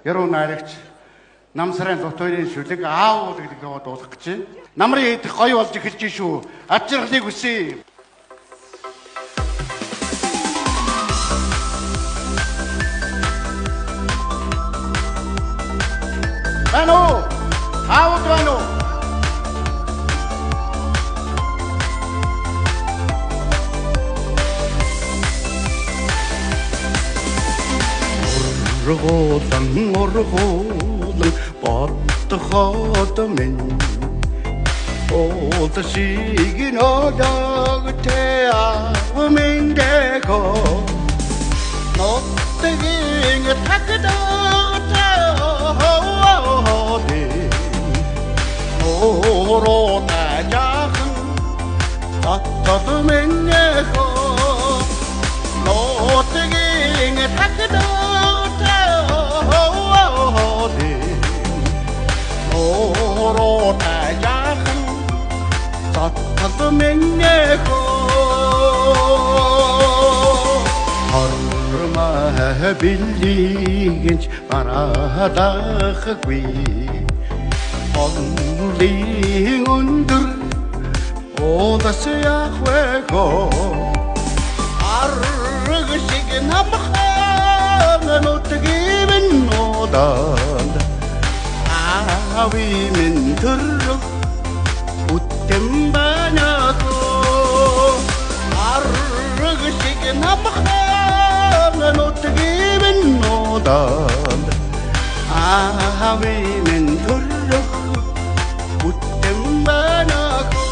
Яруу найрагч намсрын лутойрын шүлэг аав гэдэг дуулах гэж байна. Намрын идэх гоё болж эхэлж шүү. Ад жаргалыг хүсье. Бано! Аав бано! Оргуулан бодхоод минь Олдшиг нодагтэй аминдэко Ноттгийн тагтаатай Ороота жахан таттад миньэко Ноттгийн тагтаатай Ороота жахан таттад миньэко Хармаа биллигэнч бараадахгүй Онлын өндөр Одас яхвэко Арг шиг намхан Нутгивэн ноданд Ави мен төрөх Үттэм баняко Арг шиг намхан Нутгивэн ноданд Ави мен төрөх Үттэм баняко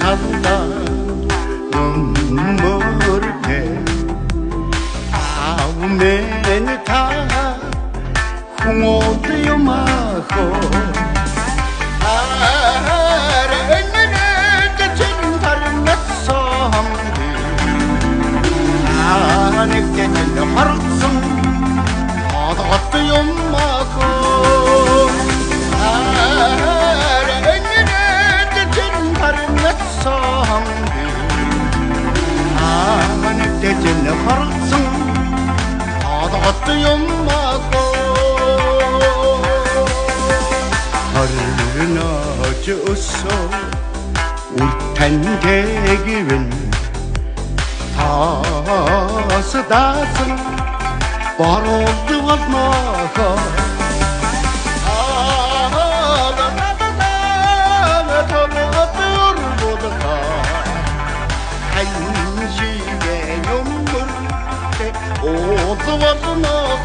Talda numurke Aumeni ta Humod yumaho Are enene Chintar natsamdi Anek chin hartsum Adat yumaho Amanettin hartsın Adat yumago Harına cüsso Urten tegivin Tası dasın Var oldu vazmaga Oğuz vazına